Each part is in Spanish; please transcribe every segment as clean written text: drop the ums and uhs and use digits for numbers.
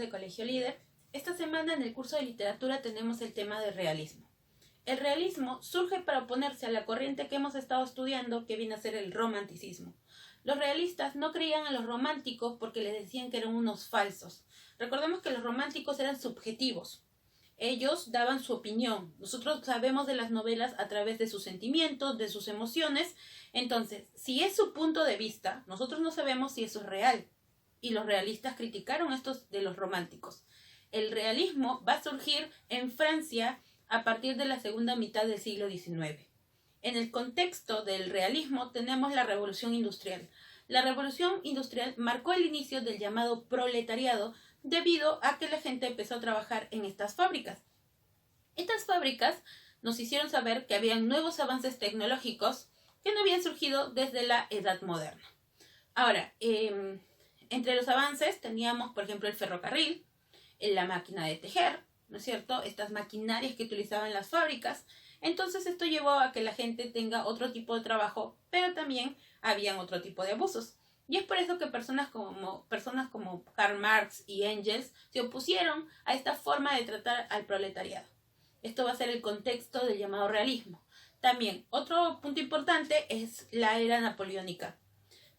de Colegio Líder. Esta semana en el curso de literatura tenemos el tema del realismo. El realismo surge para oponerse a la corriente que hemos estado estudiando, que viene a ser el romanticismo. Los realistas no creían en los románticos porque les decían que eran unos falsos. Recordemos que los románticos eran subjetivos. Ellos daban su opinión. Nosotros sabemos de las novelas a través de sus sentimientos, de sus emociones. Entonces, si es su punto de vista, nosotros no sabemos si eso es real. Y los realistas criticaron estos de los románticos. El realismo va a surgir en Francia a partir de la segunda mitad del siglo XIX. En el contexto del realismo tenemos la Revolución Industrial. La Revolución Industrial marcó el inicio del llamado proletariado debido a que la gente empezó a trabajar en estas fábricas. Estas fábricas nos hicieron saber que habían nuevos avances tecnológicos que no habían surgido desde la Edad Moderna. Ahora, entre los avances teníamos, por ejemplo, el ferrocarril, la máquina de tejer, ¿no es cierto? Estas maquinarias que utilizaban las fábricas. Entonces esto llevó a que la gente tenga otro tipo de trabajo, pero también habían otro tipo de abusos. Y es por eso que personas como Karl Marx y Engels se opusieron a esta forma de tratar al proletariado. Esto va a ser el contexto del llamado realismo. También, otro punto importante es la era napoleónica.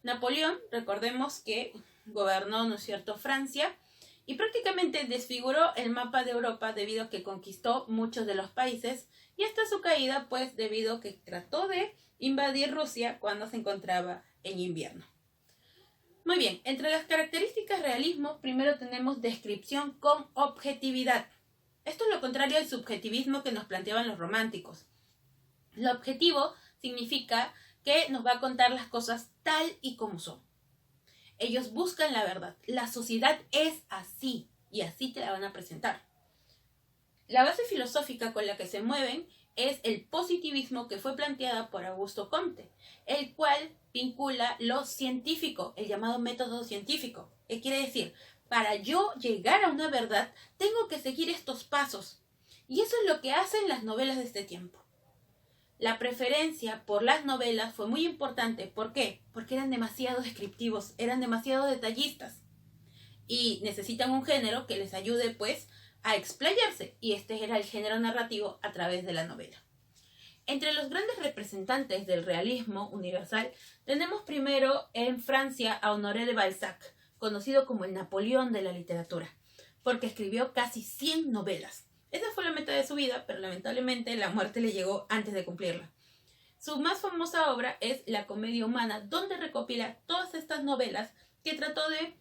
Napoleón, recordemos que gobernó, ¿no es cierto?, Francia, y prácticamente desfiguró el mapa de Europa debido a que conquistó muchos de los países, y hasta su caída, pues, debido a que trató de invadir Rusia cuando se encontraba en invierno. Muy bien, entre las características realismo, primero tenemos descripción con objetividad. Esto es lo contrario al subjetivismo que nos planteaban los románticos. Lo objetivo significa que nos va a contar las cosas tal y como son. Ellos buscan la verdad. La sociedad es así y así te la van a presentar. La base filosófica con la que se mueven es el positivismo que fue planteada por Augusto Comte, el cual vincula lo científico, el llamado método científico. ¿Qué quiere decir? Para yo llegar a una verdad, tengo que seguir estos pasos. Y eso es lo que hacen las novelas de este tiempo. La preferencia por las novelas fue muy importante. ¿Por qué? Porque eran demasiado descriptivos, eran demasiado detallistas. Y necesitan un género que les ayude, pues, a explayarse. Y este era el género narrativo a través de la novela. Entre los grandes representantes del realismo universal, tenemos primero en Francia a Honoré de Balzac, conocido como el Napoleón de la literatura, porque escribió casi 100 novelas. Esa fue la meta de su vida, pero lamentablemente la muerte le llegó antes de cumplirla. Su más famosa obra es La Comedia Humana, donde recopila todas estas novelas que trató de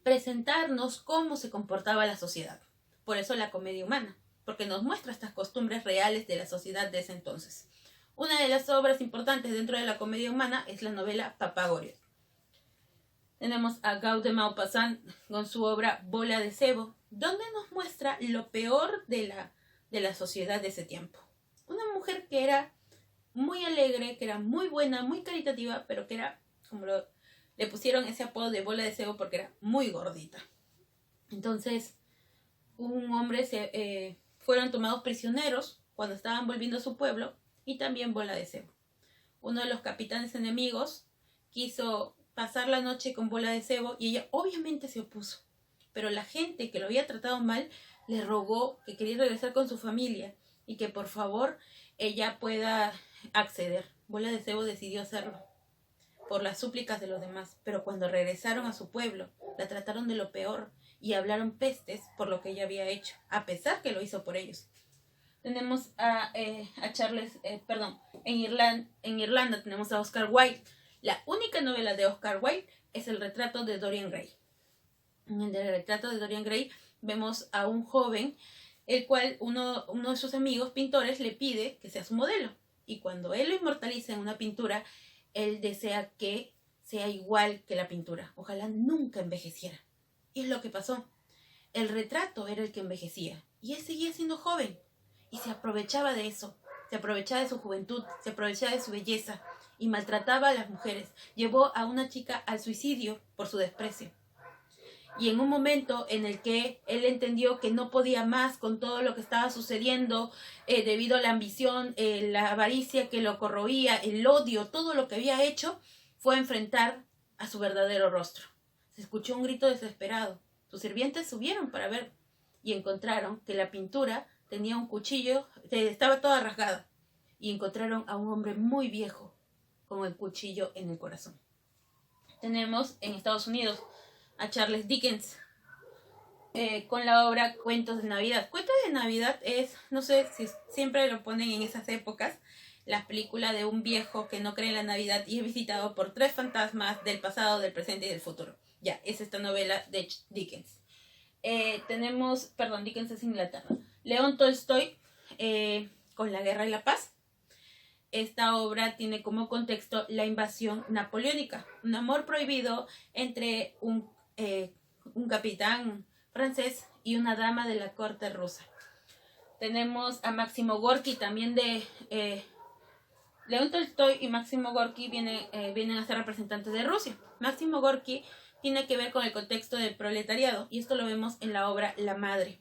presentarnos cómo se comportaba la sociedad. Por eso La Comedia Humana, porque nos muestra estas costumbres reales de la sociedad de ese entonces. Una de las obras importantes dentro de La Comedia Humana es la novela Papá Goriot. Tenemos a Guy de Maupassant con su obra Bola de Cebo, donde nos muestra lo peor de la sociedad de ese tiempo. Una mujer que era muy alegre, que era muy buena, muy caritativa, pero que era, le pusieron ese apodo de Bola de Cebo porque era muy gordita. Entonces, un hombre fueron tomados prisioneros cuando estaban volviendo a su pueblo, y también Bola de Cebo. Uno de los capitanes enemigos quiso pasar la noche con Bola de Cebo y ella obviamente se opuso. Pero la gente que lo había tratado mal le rogó que quería regresar con su familia y que por favor ella pueda acceder. Bola de Cebo decidió hacerlo por las súplicas de los demás, pero cuando regresaron a su pueblo la trataron de lo peor y hablaron pestes por lo que ella había hecho, a pesar que lo hizo por ellos. Tenemos a Charles, en Irlanda tenemos a Oscar Wilde. La única novela de Oscar Wilde es El retrato de Dorian Gray. En el retrato de Dorian Gray vemos a un joven, el cual uno de sus amigos pintores le pide que sea su modelo. Y cuando él lo inmortaliza en una pintura, él desea que sea igual que la pintura. Ojalá nunca envejeciera. Y es lo que pasó. El retrato era el que envejecía. Y él seguía siendo joven. Y se aprovechaba de eso. Se aprovechaba de su juventud. Se aprovechaba de su belleza. Y maltrataba a las mujeres. Llevó a una chica al suicidio por su desprecio. Y en un momento en el que él entendió que no podía más con todo lo que estaba sucediendo, debido a la ambición, la avaricia que lo corroía, el odio, todo lo que había hecho, fue a enfrentar a su verdadero rostro. Se escuchó un grito desesperado. Sus sirvientes subieron para ver y encontraron que la pintura tenía un cuchillo, estaba toda rasgada, y encontraron a un hombre muy viejo con el cuchillo en el corazón. Tenemos en Estados Unidos a Charles Dickens con la obra Cuentos de Navidad. Cuentos de Navidad es, no sé si siempre lo ponen en esas épocas, la película de un viejo que no cree en la Navidad y es visitado por 3 fantasmas del pasado, del presente y del futuro. Ya, es esta novela de Dickens. Dickens es Inglaterra. León Tolstoy con La Guerra y la Paz. Esta obra tiene como contexto la invasión napoleónica, un amor prohibido entre un capitán francés y una dama de la corte rusa. Tenemos a Máximo Gorki también de León Tolstoy y Máximo Gorki vienen a ser representantes de Rusia. Máximo Gorki tiene que ver con el contexto del proletariado y esto lo vemos en la obra La Madre.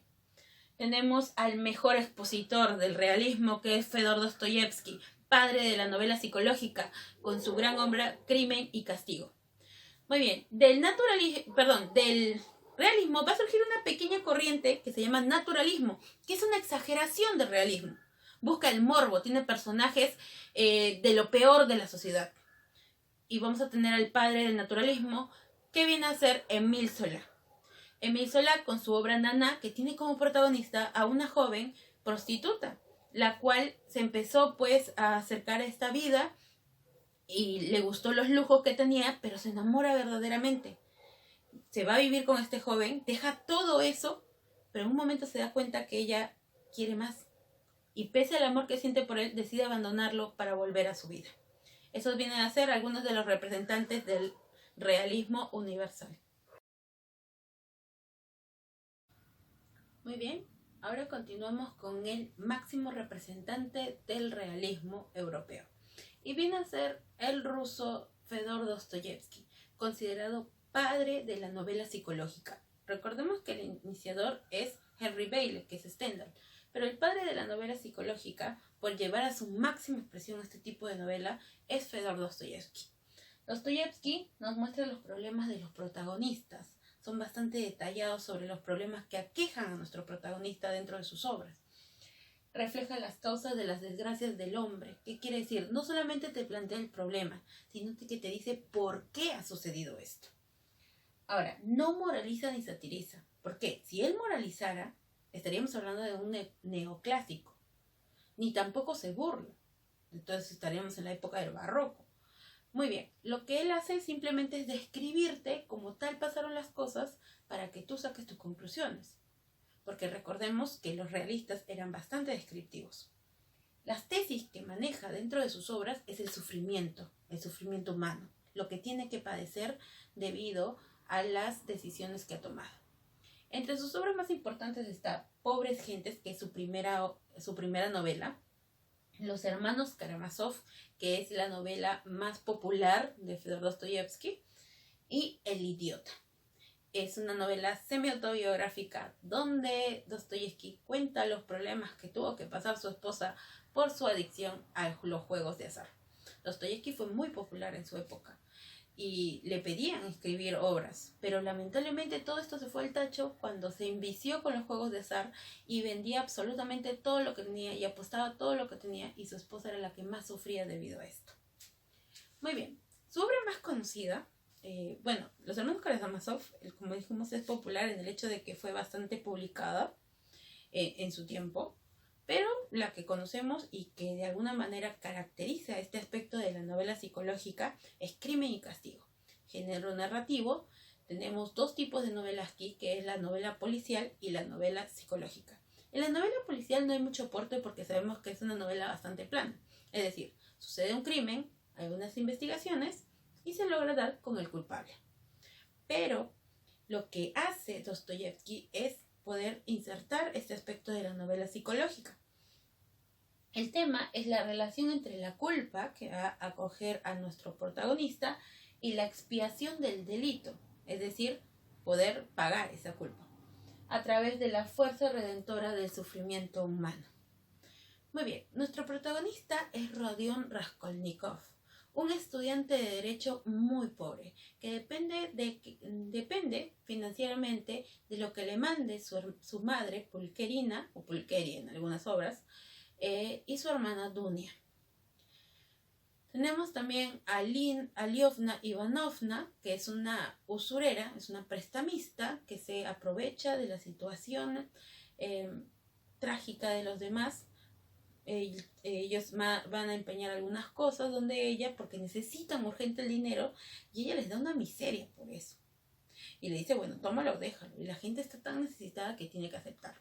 Tenemos al mejor expositor del realismo que es Fedor Dostoyevsky, padre de la novela psicológica, con su gran obra Crimen y Castigo. Muy bien, del realismo va a surgir una pequeña corriente que se llama naturalismo, que es una exageración del realismo. Busca el morbo, tiene personajes de lo peor de la sociedad. Y vamos a tener al padre del naturalismo, que viene a ser Émile Zola. Émile Zola con su obra Nana, que tiene como protagonista a una joven prostituta, la cual se empezó pues a acercar a esta vida y le gustó los lujos que tenía, pero se enamora verdaderamente. Se va a vivir con este joven, deja todo eso, pero en un momento se da cuenta que ella quiere más. Y pese al amor que siente por él, decide abandonarlo para volver a su vida. Esos vienen a ser algunos de los representantes del realismo universal. Muy bien, ahora continuamos con el máximo representante del realismo europeo. Y viene a ser el ruso Fedor Dostoyevsky, considerado padre de la novela psicológica. Recordemos que el iniciador es Henry Bailey, que es Stendhal, pero el padre de la novela psicológica, por llevar a su máxima expresión este tipo de novela, es Fedor Dostoyevsky. Dostoyevsky nos muestra los problemas de los protagonistas. Son bastante detallados sobre los problemas que aquejan a nuestro protagonista dentro de sus obras. Refleja las causas de las desgracias del hombre. ¿Qué quiere decir? No solamente te plantea el problema, sino que te dice por qué ha sucedido esto. Ahora, no moraliza ni satiriza. ¿Por qué? Si él moralizara, estaríamos hablando de un neoclásico. Ni tampoco se burla. Entonces estaríamos en la época del barroco. Muy bien, lo que él hace simplemente es describirte como tal pasaron las cosas para que tú saques tus conclusiones. Porque recordemos que los realistas eran bastante descriptivos. Las tesis que maneja dentro de sus obras es el sufrimiento humano, lo que tiene que padecer debido a las decisiones que ha tomado. Entre sus obras más importantes está Pobres Gentes, que es su primera novela, Los Hermanos Karamazov, que es la novela más popular de Fedor Dostoyevsky, y El Idiota. Es una novela semi-autobiográfica donde Dostoyevsky cuenta los problemas que tuvo que pasar su esposa por su adicción a los juegos de azar. Dostoyevsky fue muy popular en su época y le pedían escribir obras, pero lamentablemente todo esto se fue al tacho cuando se envició con los juegos de azar y vendía absolutamente todo lo que tenía y apostaba todo lo que tenía, y su esposa era la que más sufría debido a esto. Muy bien, su obra más conocida, Los Hermanos Karamazov, como dijimos, es popular en el hecho de que fue bastante publicada en su tiempo, pero la que conocemos y que de alguna manera caracteriza este aspecto de la novela psicológica es Crimen y Castigo. Género narrativo, tenemos dos tipos de novelas aquí, que es la novela policial y la novela psicológica. En la novela policial no hay mucho aporte porque sabemos que es una novela bastante plana. Es decir, sucede un crimen, hay unas investigaciones y se logra dar con el culpable. Pero lo que hace Dostoyevsky es poder insertar este aspecto de la novela psicológica. El tema es la relación entre la culpa que va a acoger a nuestro protagonista y la expiación del delito, es decir, poder pagar esa culpa a través de la fuerza redentora del sufrimiento humano. Muy bien, nuestro protagonista es Rodion Raskolnikov, un estudiante de derecho muy pobre, que depende financieramente de lo que le mande su madre, Pulquerina, o Pulqueria en algunas obras, y su hermana Dunia. Tenemos también a Aliovna Ivanovna, que es una usurera, es una prestamista que se aprovecha de la situación trágica de los demás. Ellos van a empeñar algunas cosas donde ella, porque necesitan urgente el dinero, y ella les da una miseria por eso. Y le dice, bueno, tómalo, déjalo. Y la gente está tan necesitada que tiene que aceptar.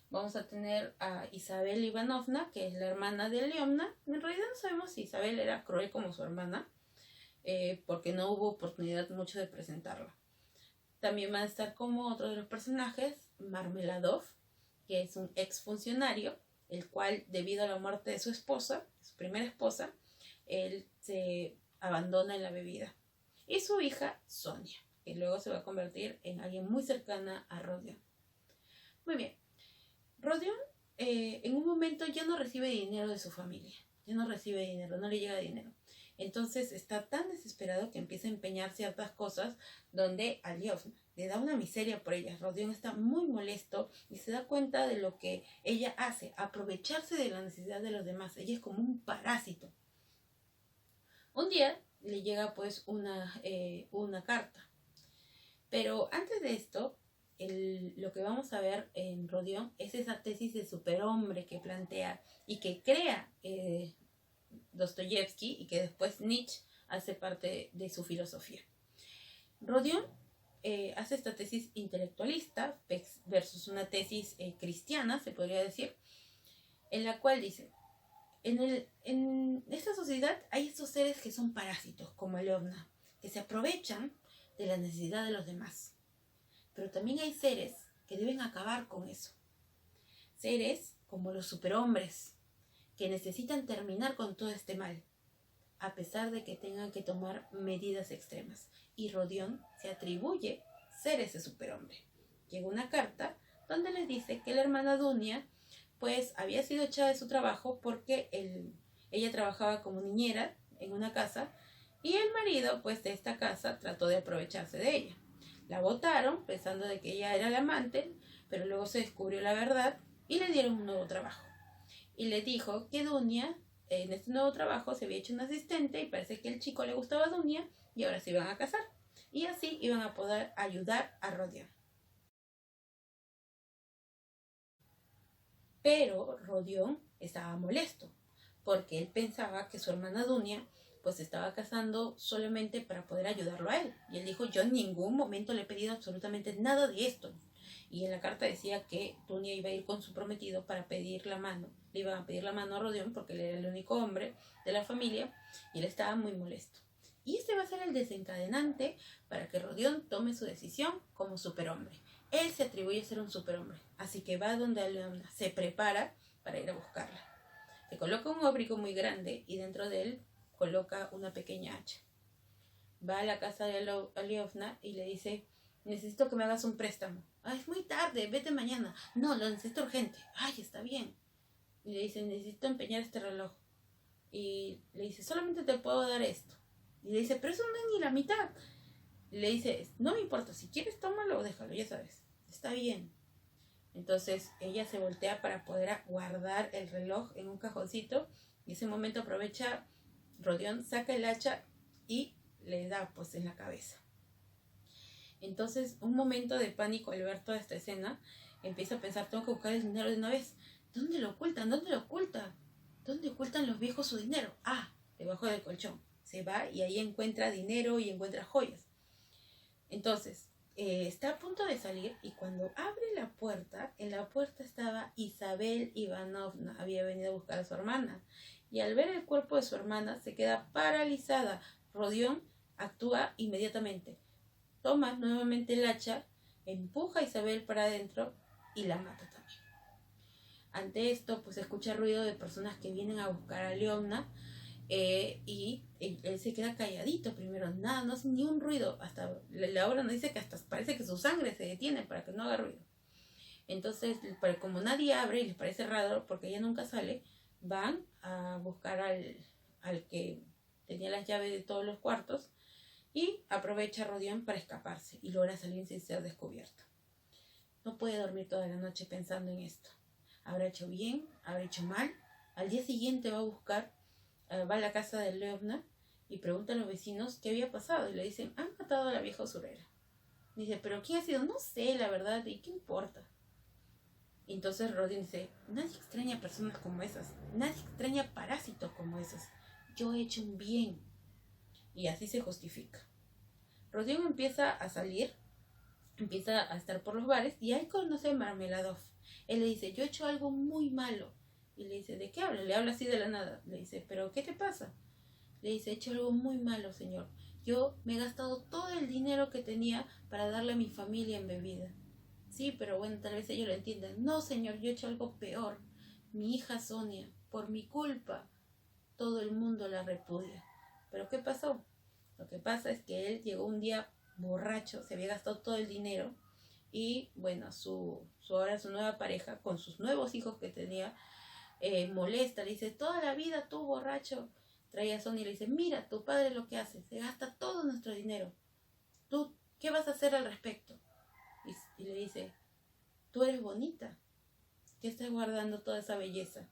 Vamos a tener a Isabel Ivanovna, que es la hermana de Leomna. En realidad no sabemos si Isabel era cruel como su hermana, porque no hubo oportunidad mucho de presentarla. También va a estar como otro de los personajes, Marmeladov, que es un exfuncionario, el cual, debido a la muerte de su esposa, su primera esposa, él se abandona en la bebida. Y su hija, Sonia, que luego se va a convertir en alguien muy cercana a Rodion. Muy bien. Rodion en un momento ya no recibe dinero de su familia, ya no recibe dinero, no le llega dinero. Entonces está tan desesperado que empieza a empeñar ciertas cosas donde Aliovna le da una miseria por ellas. Rodion está muy molesto y se da cuenta de lo que ella hace, aprovecharse de la necesidad de los demás. Ella es como un parásito. Un día le llega pues una carta. Pero antes de esto, lo que vamos a ver en Rodion es esa tesis de superhombre que plantea y que crea Dostoyevsky y que después Nietzsche hace parte de su filosofía. Rodion hace esta tesis intelectualista versus una tesis cristiana, se podría decir, en la cual dice, en esta sociedad hay estos seres que son parásitos, como Leovna, que se aprovechan de la necesidad de los demás. Pero también hay seres que deben acabar con eso. Seres como los superhombres, que necesitan terminar con todo este mal, a pesar de que tengan que tomar medidas extremas. Y Rodion se atribuye ser ese superhombre. Llega una carta donde les dice que la hermana Dunia pues había sido echada de su trabajo porque ella trabajaba como niñera en una casa y el marido pues de esta casa trató de aprovecharse de ella. La botaron pensando de que ella era la amante, pero luego se descubrió la verdad y le dieron un nuevo trabajo. Y le dijo que Dunia en este nuevo trabajo se había hecho un asistente y parece que el chico le gustaba a Dunia y ahora se iban a casar. Y así iban a poder ayudar a Rodion. Pero Rodion estaba molesto porque él pensaba que su hermana Dunia pues se estaba casando solamente para poder ayudarlo a él. Y él dijo, yo en ningún momento le he pedido absolutamente nada de esto. Y en la carta decía que Dunia iba a ir con su prometido para pedir la mano. Le iban a pedir la mano a Rodion porque él era el único hombre de la familia y él estaba muy molesto. Y este va a ser el desencadenante para que Rodion tome su decisión como superhombre. Él se atribuye a ser un superhombre, así que va donde Leomna, se prepara para ir a buscarla. Se coloca un abrigo muy grande y dentro de él coloca una pequeña hacha. Va a la casa de Aliovna y le dice, necesito que me hagas un préstamo. Es muy tarde, vete mañana. No, lo necesito urgente. Está bien. Y le dice, necesito empeñar este reloj. Y le dice, solamente te puedo dar esto. Y le dice, pero eso no es ni la mitad. Y le dice, no me importa, si quieres tómalo o déjalo, ya sabes. Está bien. Entonces ella se voltea para poder guardar el reloj en un cajoncito. Y en ese momento aprovecha, Rodion saca el hacha y le da pues en la cabeza. Entonces, un momento de pánico al ver toda esta escena, empieza a pensar, tengo que buscar el dinero de una vez. ¿Dónde lo ocultan? ¿Dónde lo ocultan? ¿Dónde ocultan los viejos su dinero? Debajo del colchón. Se va y ahí encuentra dinero y encuentra joyas. Entonces, está a punto de salir y cuando abre la puerta, en la puerta estaba Isabel Ivanovna, había venido a buscar a su hermana. Y al ver el cuerpo de su hermana, se queda paralizada. Rodion actúa inmediatamente. Toma nuevamente el hacha, empuja a Isabel para adentro y la mata también. Ante esto, pues escucha ruido de personas que vienen a buscar a Leomna y él se queda calladito primero, nada, no hace ni un ruido. Hasta la obra nos dice que hasta parece que su sangre se detiene para que no haga ruido. Entonces, como nadie abre y les parece raro porque ella nunca sale, van a buscar al que tenía las llaves de todos los cuartos, y aprovecha a Rodion para escaparse y logra salir sin ser descubierto. No puede dormir toda la noche pensando en esto. ¿Habrá hecho bien? ¿Habrá hecho mal? Al día siguiente va a buscar, va a la casa de Leovna y pregunta a los vecinos qué había pasado. Y le dicen, han matado a la vieja usurera. Dice, ¿pero quién ha sido? No sé, la verdad, ¿y qué importa? Y entonces Rodion dice, nadie extraña personas como esas. Nadie extraña parásitos como esos. Yo he hecho un bien. Y así se justifica. Rodion empieza a salir, empieza a estar por los bares y ahí conoce a Marmeladov. Él le dice, yo he hecho algo muy malo. Y le dice, ¿de qué habla? Le habla así de la nada. Le dice, ¿pero qué te pasa? Le dice, he hecho algo muy malo, señor. Yo me he gastado todo el dinero que tenía para darle a mi familia en bebida. Sí, pero bueno, tal vez ellos lo entiendan. No, señor, yo he hecho algo peor. Mi hija Sonia, por mi culpa, todo el mundo la repudia. ¿Pero qué pasó? Lo que pasa es que él llegó un día borracho, se había gastado todo el dinero y bueno, ahora su nueva pareja, con sus nuevos hijos que tenía, molesta, le dice, toda la vida tú borracho. Trae a Sonia y le dice, mira, tu padre lo que hace, se gasta todo nuestro dinero. ¿Tú qué vas a hacer al respecto? Y le dice, tú eres bonita, ¿qué estás guardando toda esa belleza?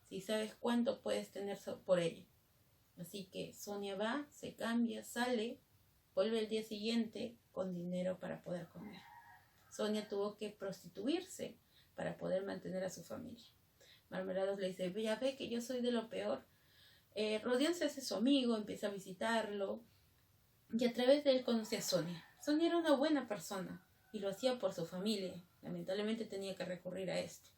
Si sabes cuánto puedes tener por ella. Así que Sonia va, se cambia, sale, vuelve el día siguiente con dinero para poder comer. Sonia tuvo que prostituirse para poder mantener a su familia. Marmelados le dice, ya ve que yo soy de lo peor. Rodion se hace su amigo, empieza a visitarlo y a través de él conoce a Sonia. Sonia era una buena persona y lo hacía por su familia. Lamentablemente tenía que recurrir a esto.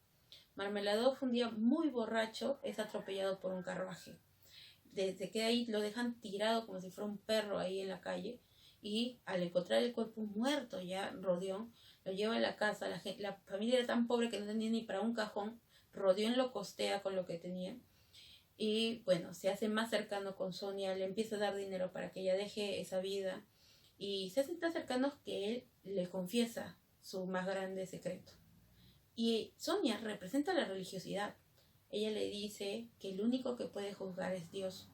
Marmeladov, un día muy borracho, es atropellado por un carruaje. Desde que ahí lo dejan tirado como si fuera un perro ahí en la calle, y al encontrar el cuerpo muerto ya, Rodion lo lleva a la casa. La familia era tan pobre que no tenía ni para un cajón. Rodion lo costea con lo que tenía y bueno, se hace más cercano con Sonia, le empieza a dar dinero para que ella deje esa vida y se hacen tan cercanos que él le confiesa su más grande secreto. Y Sonia representa la religiosidad. Ella le dice que el único que puede juzgar es Dios.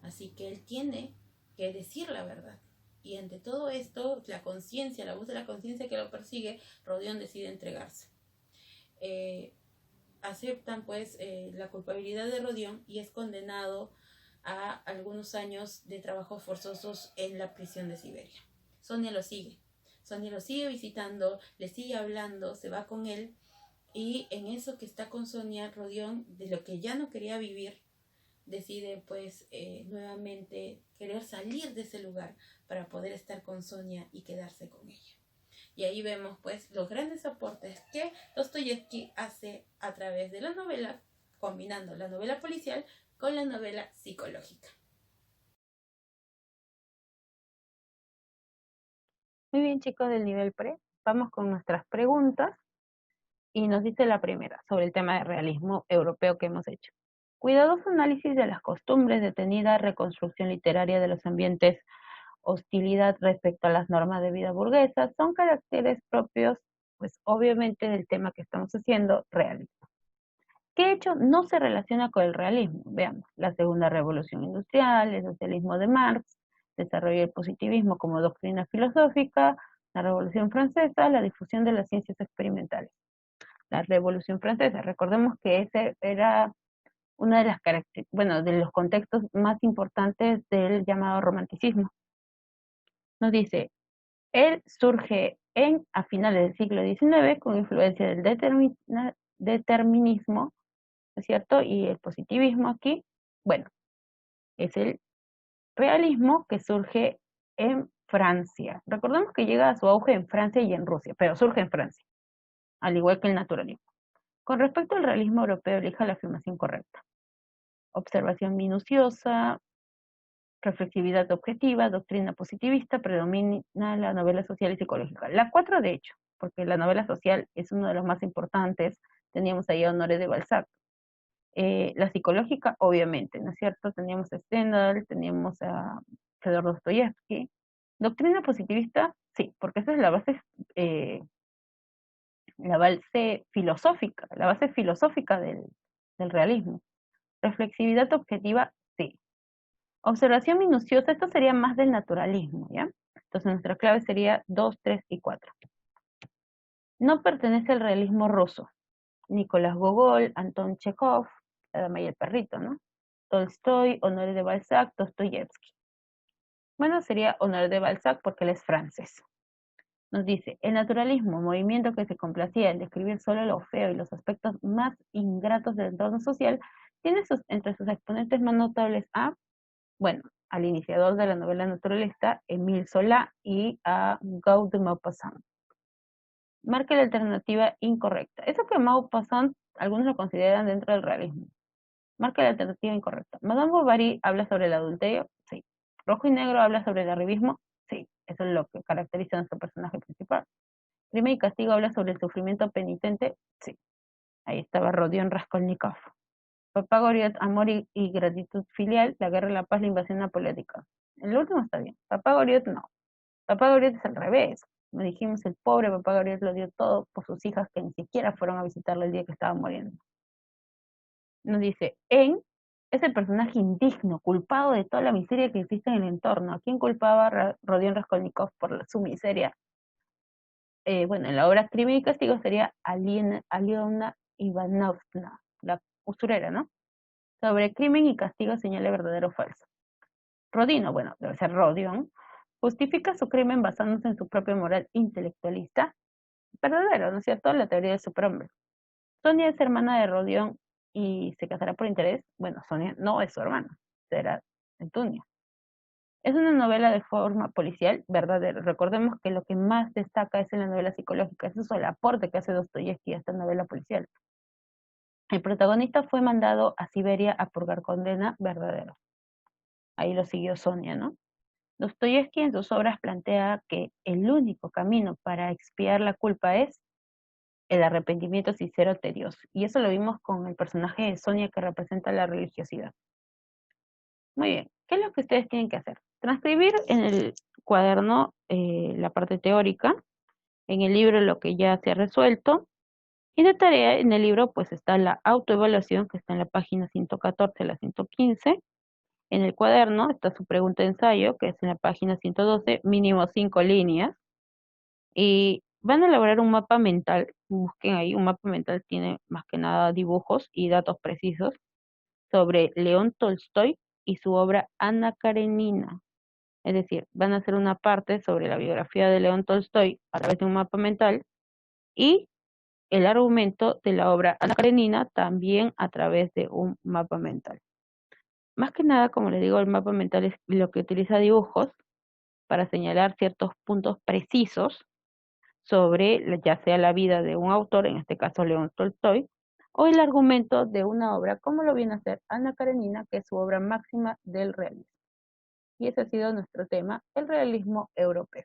Así que él tiene que decir la verdad. Y ante todo esto, la conciencia, la voz de la conciencia que lo persigue, Rodion decide entregarse. Aceptan pues la culpabilidad de Rodion y es condenado a algunos años de trabajos forzosos en la prisión de Siberia. Sonia lo sigue visitando, le sigue hablando, se va con él. Y en eso que está con Sonia, Rodion, de lo que ya no quería vivir, decide pues nuevamente querer salir de ese lugar para poder estar con Sonia y quedarse con ella. Y ahí vemos pues los grandes aportes que Dostoyevsky hace a través de la novela, combinando la novela policial con la novela psicológica. Muy bien, chicos del nivel pre, vamos con nuestras preguntas y nos dice la primera sobre el tema de realismo europeo que hemos hecho. Cuidadoso análisis de las costumbres, detenida reconstrucción literaria de los ambientes, hostilidad respecto a las normas de vida burguesas, son caracteres propios, pues obviamente del tema que estamos haciendo, realismo. ¿Qué hecho no se relaciona con el realismo? Veamos, la segunda revolución industrial, el socialismo de Marx, desarrollo del positivismo como doctrina filosófica, la revolución francesa, la difusión de las ciencias experimentales. La revolución francesa, recordemos que ese era una de las de los contextos más importantes del llamado romanticismo. Nos dice, él surge a finales del siglo XIX con influencia del determinismo, ¿no es cierto? Y el positivismo aquí, bueno, es el realismo que surge en Francia. Recordemos que llega a su auge en Francia y en Rusia, pero surge en Francia, al igual que el naturalismo. Con respecto al realismo europeo, elija la afirmación correcta. Observación minuciosa, reflexividad objetiva, doctrina positivista, predomina la novela social y psicológica. La 4, de hecho, porque la novela social es uno de los más importantes. Teníamos ahí a Honoré de Balzac. La psicológica, obviamente, ¿no es cierto? Teníamos a Stendhal, teníamos a Fedor Dostoyevsky. Doctrina positivista, sí, porque esa es la base filosófica del realismo. Reflexividad objetiva, sí. Observación minuciosa, esto sería más del naturalismo, ¿ya? Entonces nuestra clave sería 2, 3 y 4. No pertenece al realismo ruso. Nicolás Gogol, Anton Chekhov, la dama y el perrito, ¿no? Tolstoy, Honoré de Balzac, Dostoyevsky. Bueno, sería Honoré de Balzac porque él es francés. Nos dice, el naturalismo, movimiento que se complacía en describir solo lo feo y los aspectos más ingratos del entorno social, tiene entre sus exponentes más notables bueno, al iniciador de la novela naturalista, Émile Zola, y a Gaud de Maupassant. Marca la alternativa incorrecta. Eso que Maupassant, algunos lo consideran dentro del realismo. Marca la alternativa incorrecta. Madame Bovary habla sobre el adulterio, sí. Rojo y Negro habla sobre el arribismo, sí. Eso es lo que caracteriza a nuestro personaje principal. Crimen y Castigo habla sobre el sufrimiento penitente, sí. Ahí estaba Rodion Raskolnikov. Papá Goriot, Amor y gratitud filial, La guerra, la paz, la invasión napoleónica. El último está bien. Papá Goriot no. Papá Goriot es al revés. Como dijimos, el pobre Papá Goriot lo dio todo por sus hijas que ni siquiera fueron a visitarle el día que estaba muriendo. Nos dice, es el personaje indigno, culpado de toda la miseria que existe en el entorno. ¿A quién culpaba Rodion Raskolnikov por su miseria? Bueno, en la obra Crimen y Castigo sería Aliona Ivanovna, la usurera, ¿no? Sobre crimen y castigo señala verdadero o falso. Rodino, bueno, debe ser Rodion, justifica su crimen basándose en su propia moral intelectualista. Verdadero, ¿no es cierto? La teoría del superhombre. Sonia es hermana de Rodion y se casará por interés. Bueno, Sonia no es su hermana, será Antonia. Es una novela de forma policial, verdadero. Recordemos que lo que más destaca es en la novela psicológica. Ese es el aporte que hace Dostoyevsky a esta novela policial. El protagonista fue mandado a Siberia a purgar condena, verdadero. Ahí lo siguió Sonia, ¿no? Dostoyevsky en sus obras plantea que el único camino para expiar la culpa es el arrepentimiento sincero de Dios. Y eso lo vimos con el personaje de Sonia que representa la religiosidad. Muy bien, ¿qué es lo que ustedes tienen que hacer? Transcribir en el cuaderno la parte teórica, en el libro lo que ya se ha resuelto, y de tarea en el libro pues está la autoevaluación que está en la página 114 a la 115. En el cuaderno está su pregunta de ensayo, que es en la página 112, mínimo 5 líneas. Y van a elaborar un mapa mental. Busquen ahí, un mapa mental tiene más que nada dibujos y datos precisos sobre León Tolstoy y su obra Ana Karenina. Es decir, van a hacer una parte sobre la biografía de León Tolstoy a través de un mapa mental y el argumento de la obra Ana Karenina también a través de un mapa mental. Más que nada, como les digo, el mapa mental es lo que utiliza dibujos para señalar ciertos puntos precisos sobre ya sea la vida de un autor, en este caso León Tolstoy, o el argumento de una obra, como lo viene a hacer Ana Karenina, que es su obra máxima del realismo. Y ese ha sido nuestro tema, el realismo europeo.